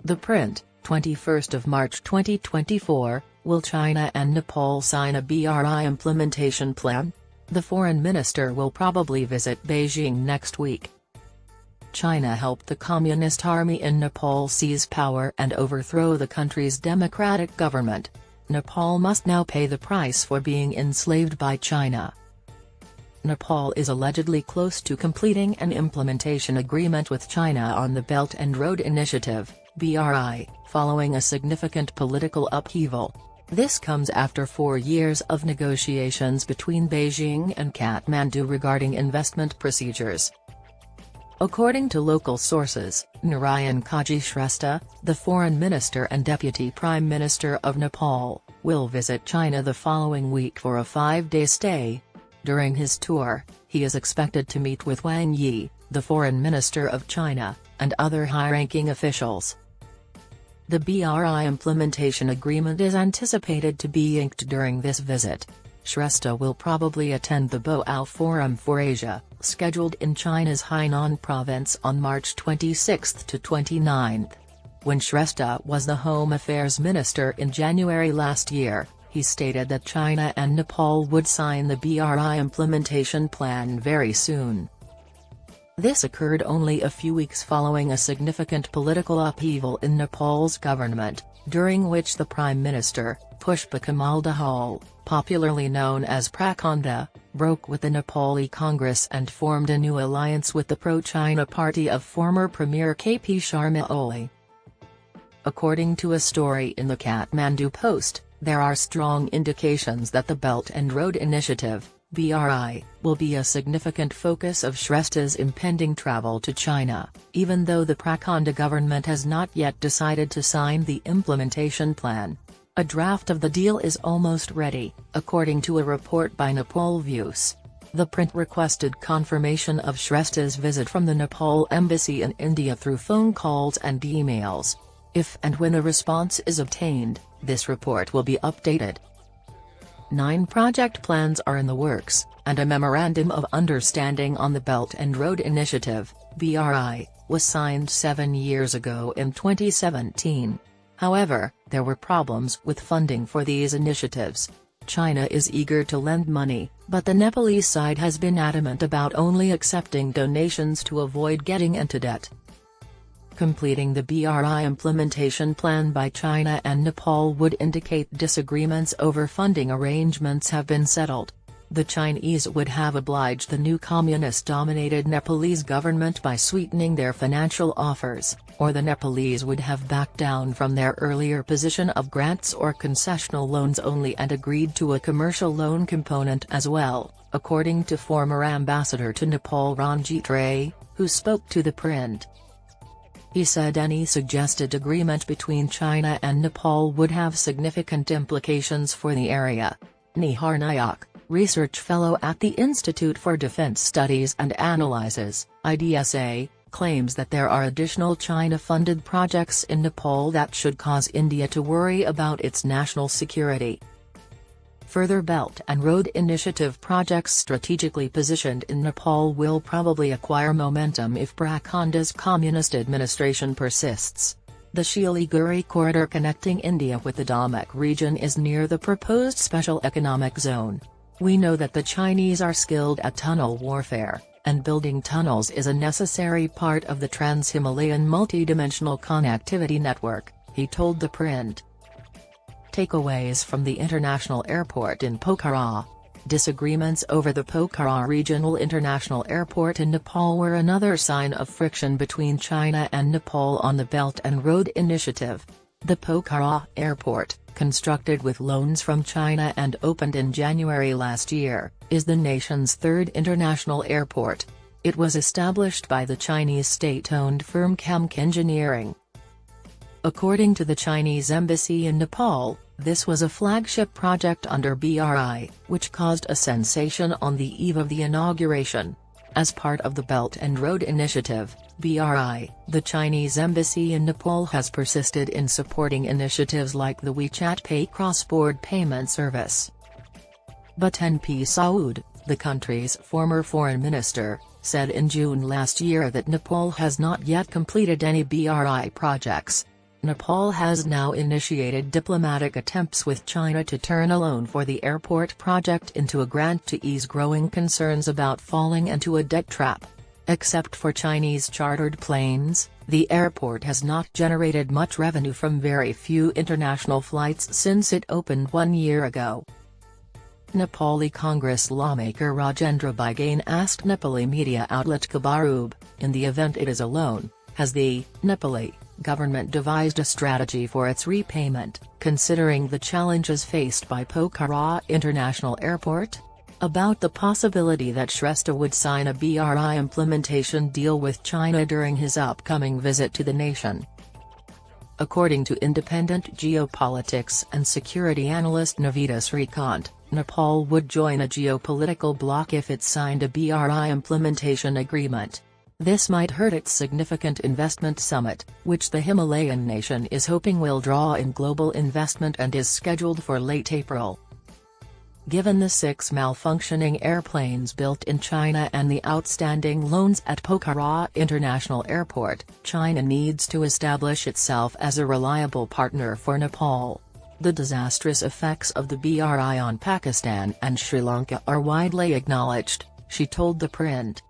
The print, 21st of March 2024, will China and Nepal sign a BRI implementation plan? The foreign minister will probably visit Beijing next week. China helped the Communist Army in Nepal seize power and overthrow the country's democratic government. Nepal must now pay the price for being enslaved by China. Nepal is allegedly close to completing an implementation agreement with China on the Belt and Road Initiative, BRI, following a significant political upheaval. This comes after 4 years of negotiations between Beijing and Kathmandu regarding investment procedures. According to local sources, Narayan Kaji Shrestha, the foreign minister and deputy prime minister of Nepal, will visit China the following week for a 5-day stay. During his tour, he is expected to meet with Wang Yi, the foreign minister of China, and other high-ranking officials. The BRI implementation agreement is anticipated to be inked during this visit. Shrestha will probably attend the Boao Forum for Asia, scheduled in China's Hainan province on March 26 to 29. When Shrestha was the Home Affairs Minister in January last year, he stated that China and Nepal would sign the BRI implementation plan very soon. This occurred only a few weeks following a significant political upheaval in Nepal's government, during which the Prime Minister, Pushpa Kamal Dahal, popularly known as Prakonda, broke with the Nepali Congress and formed a new alliance with the pro-China party of former Premier KP Sharma Oli. According to a story in the Kathmandu Post, there are strong indications that the Belt and Road Initiative, BRI, will be a significant focus of Shrestha's impending travel to China, even though the Prakonda government has not yet decided to sign the implementation plan. A draft of the deal is almost ready, according to a report by Nepal Views. The print requested confirmation of Shrestha's visit from the Nepal embassy in India through phone calls and emails. If and when a response is obtained, this report will be updated. 9 project plans are in the works, and a Memorandum of Understanding on the Belt and Road Initiative, BRI, was signed 7 years ago in 2017. However, there were problems with funding for these initiatives. China is eager to lend money, but the Nepalese side has been adamant about only accepting donations to avoid getting into debt. Completing the BRI implementation plan by China and Nepal would indicate disagreements over funding arrangements have been settled. The Chinese would have obliged the new communist-dominated Nepalese government by sweetening their financial offers, or the Nepalese would have backed down from their earlier position of grants or concessional loans only and agreed to a commercial loan component as well, according to former ambassador to Nepal Ranjit Ray, who spoke to the print. He said any suggested agreement between China and Nepal would have significant implications for the area. Nihar Nayak, research fellow at the Institute for Defense Studies and Analyses, IDSA, claims that there are additional China-funded projects in Nepal that should cause India to worry about its national security. Further Belt and Road Initiative projects strategically positioned in Nepal will probably acquire momentum if Prakonda's communist administration persists. The Siliguri corridor connecting India with the Damak region is near the proposed Special Economic Zone. We know that the Chinese are skilled at tunnel warfare, and building tunnels is a necessary part of the Trans-Himalayan multidimensional connectivity network, he told the print. Takeaways from the international airport in Pokhara. Disagreements over the Pokhara Regional International Airport in Nepal were another sign of friction between China and Nepal on the Belt and Road Initiative. The Pokhara Airport, constructed with loans from China and opened in January last year, is the nation's third international airport. It was established by the Chinese state-owned firm Camk Engineering. According to the Chinese embassy in Nepal, this was a flagship project under BRI, which caused a sensation on the eve of the inauguration. As part of the Belt and Road Initiative, BRI, the Chinese embassy in Nepal has persisted in supporting initiatives like the WeChat Pay cross-border payment service. But NP Saud, the country's former foreign minister, said in June last year that Nepal has not yet completed any BRI projects. Nepal has now initiated diplomatic attempts with China to turn a loan for the airport project into a grant to ease growing concerns about falling into a debt trap. Except for Chinese chartered planes, the airport has not generated much revenue from very few international flights since it opened 1 year ago. Nepali Congress lawmaker Rajendra Baigain asked Nepali media outlet Khabarub, in the event it is a loan, has the Nepali government devised a strategy for its repayment, considering the challenges faced by Pokhara International Airport? About the possibility that Shrestha would sign a BRI implementation deal with China during his upcoming visit to the nation. According to independent geopolitics and security analyst Navita Srikant, Nepal would join a geopolitical bloc if it signed a BRI implementation agreement. This might hurt its significant investment summit, which the Himalayan nation is hoping will draw in global investment and is scheduled for late April. Given the 6 malfunctioning airplanes built in China and the outstanding loans at Pokhara International Airport, China needs to establish itself as a reliable partner for Nepal. The disastrous effects of the BRI on Pakistan and Sri Lanka are widely acknowledged, she told the print.